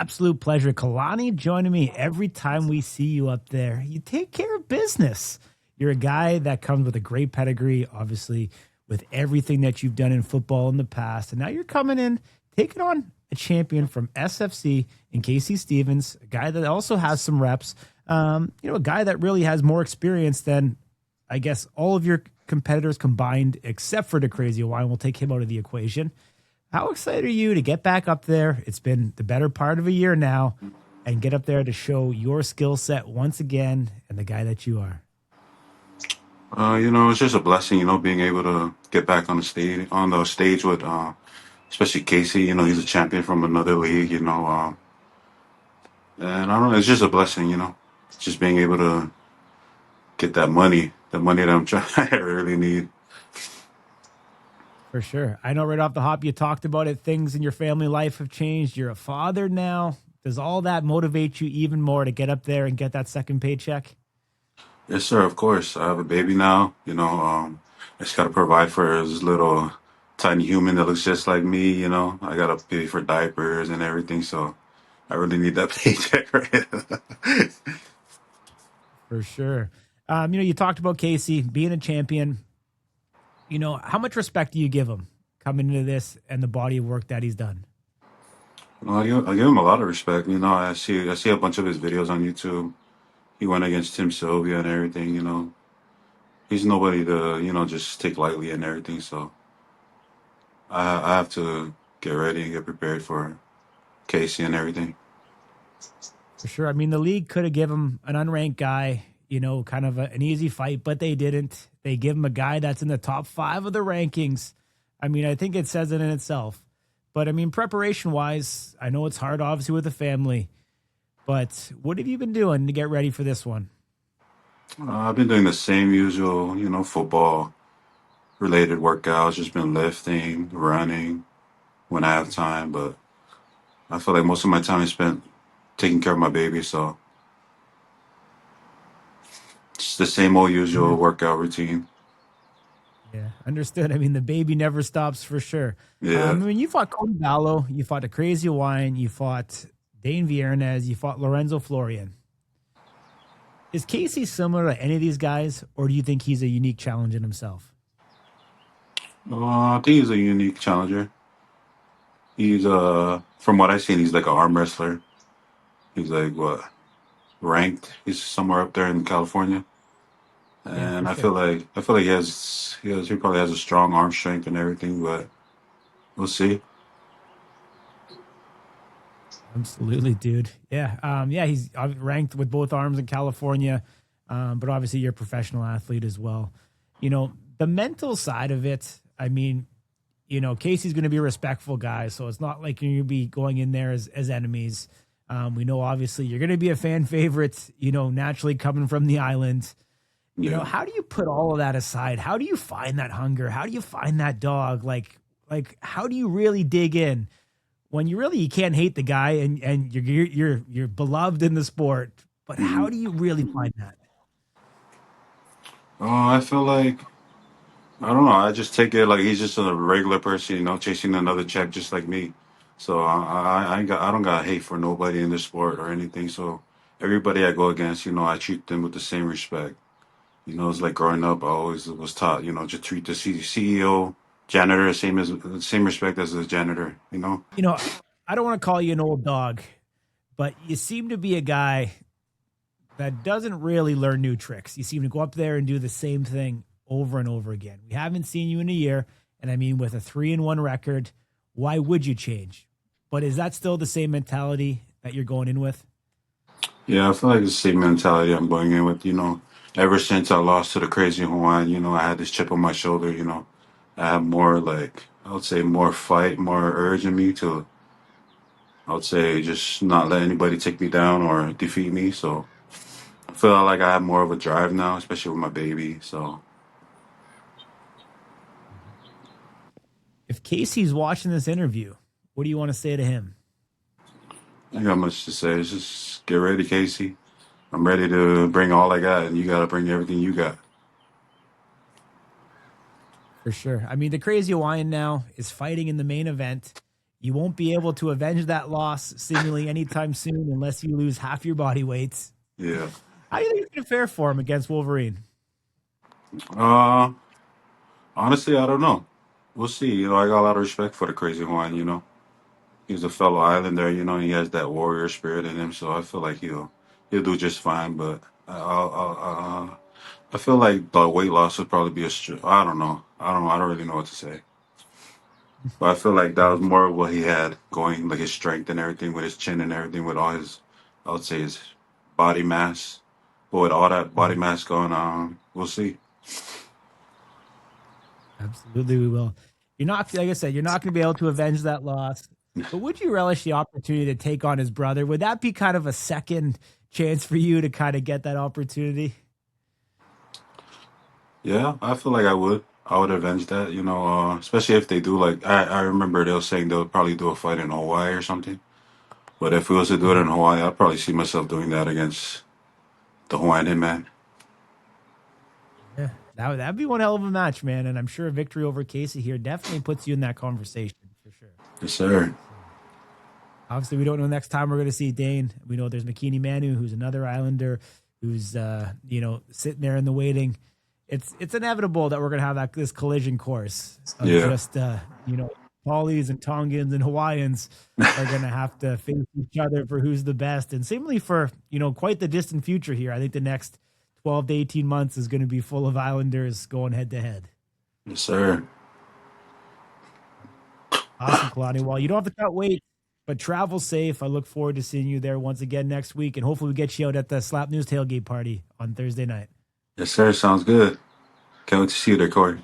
absolute pleasure. Kalani joining me every time we see you up there. You take care of business. You're a guy that comes with a great pedigree, obviously, with everything that you've done in football in the past. And now you're coming in, taking on a champion from SFC in Casey Stevens, a guy that also has some reps, a guy that really has more experience than, I guess, all of your competitors combined, except for the Crazy Hawaiian. We'll take him out of the equation. How excited are you to get back up there? It's been the better part of a year now, and get up there to show your skill set once again and the guy that you are. It's just a blessing, being able to get back on the stage with, especially Casey. He's a champion from another league. And I don't know, it's just a blessing. Just being able to get that money, the money that I'm trying, I really need. For sure. I know right off the hop you talked about it. Things in your family life have changed. You're a father now. Does all that motivate you even more to get up there and get that second paycheck? Yes, sir. Of course, I have a baby now. I just gotta provide for this little tiny human that looks just like me. I gotta pay for diapers and everything. So I really need that paycheck, right? For sure. You talked about Casey being a champion. How much respect do you give him coming into this and the body of work that he's done? I give him a lot of respect. I see a bunch of his videos on YouTube. He went against Tim Sylvia and everything. He's nobody to just take lightly and everything. So I have to get ready and get prepared for Casey and everything. For sure. I mean, the league could have given him an unranked guy, kind of an easy fight, but they didn't. They give him a guy that's in the top 5 of the rankings. I mean, I think it says it in itself. But I mean, preparation-wise, I know it's hard, obviously, with the family. But what have you been doing to get ready for this one? I've been doing the same usual, football related workouts. Just been lifting, running when I have time. But I feel like most of my time is spent taking care of my baby. So it's the same old usual workout routine. Yeah, understood. I mean, the baby never stops for sure. I Yeah. mean, you fought Cody Ballo, you fought the Crazy Hawaiian, you fought Dane Viernez, you fought Lorenzo Florian. Is Casey similar to any of these guys, or do you think he's a unique challenge in himself? I think he's a unique challenger. He's from what I've seen, he's like an arm wrestler. He's like what ranked? He's somewhere up there in California. Yeah, for And sure. I feel like he probably has a strong arm strength and everything, but we'll see. Absolutely, dude. Yeah. He's ranked with both arms in California, but obviously you're a professional athlete as well. The mental side of it, I mean, Casey's going to be a respectful guy, so it's not like you're going to be going in there as enemies. We know, obviously, you're going to be a fan favorite, naturally coming from the island. Yeah. How do you put all of that aside? How do you find that hunger? How do you find that dog? Like how do you really dig in when you can't hate the guy and you're beloved in the sport, but hmm how do you really find that? I feel like I don't know. I just take it like he's just a regular person, chasing another check just like me. So I don't got hate for nobody in the sport or anything. So everybody I go against, I treat them with the same respect. It's like growing up, I always was taught, just treat the CEO, janitor, same respect as the janitor. You know, I don't want to call you an old dog, but you seem to be a guy that doesn't really learn new tricks. You seem to go up there and do the same thing over and over again. We haven't seen you in a year, and I mean, with a 3-1 record, why would you change? But is that still the same mentality that you're going in with? Yeah, I feel like it's the same mentality I'm going in with. Ever since I lost to the Crazy Hawaiian, I had this chip on my shoulder. I have more like I would say more fight, more urge in me to I would say just not let anybody take me down or defeat me. So I feel like I have more of a drive now, especially with my baby. So If Casey's watching this interview, what do you want to say to him? I ain't got much to say. It's just get ready, Casey. I'm ready to bring all I got, and you got to bring everything you got. For sure. I mean, the Crazy Hawaiian now is fighting in the main event. You won't be able to avenge that loss seemingly anytime soon unless you lose half your body weight. Yeah. How do you think it's going to fare for him against Wolverine? Uh, Honestly, I don't know. We'll see. I got a lot of respect for the Crazy Hawaiian. He's a fellow Islander. He has that warrior spirit in him. So I feel like he'll do just fine. But I feel like the weight loss would probably be I don't know. I don't know. I don't really know what to say. But I feel like that was more of what he had going, like his strength and everything with his chin and everything with all his, I would say his body mass. But with all that body mass going on, we'll see. Absolutely, we will. You're not, like I said, you're not going to be able to avenge that loss. But would you relish the opportunity to take on his brother? Would that be kind of a second chance for you to kind of get that opportunity? Yeah, I feel like I would. I would avenge that, especially if they do like I remember they were saying they'll probably do a fight in Hawaii or something. But if we was to do it in Hawaii, I'd probably see myself doing that against the Hawaiian Hitman. Yeah, that'd be one hell of a match, man. And I'm sure a victory over Casey here definitely puts you in that conversation for sure. Yes, sir. Obviously, we don't know next time we're going to see Dane. We know there's McKinney Manu, who's another Islander, who's sitting there in the waiting. It's inevitable that we're going to have this collision course of just Paulies and Tongans and Hawaiians are going to have to face each other for who's the best, and seemingly for quite the distant future here. I think the next 12 to 18 months is going to be full of Islanders going head to head. Yes, sir. Awesome, Kalani. Well, you don't have to cut weight, but travel safe. I look forward to seeing you there once again next week, and hopefully we get you out at the Slap News tailgate party on Thursday night. Yes, sir. Sounds good. Can't wait to see you there, Corey.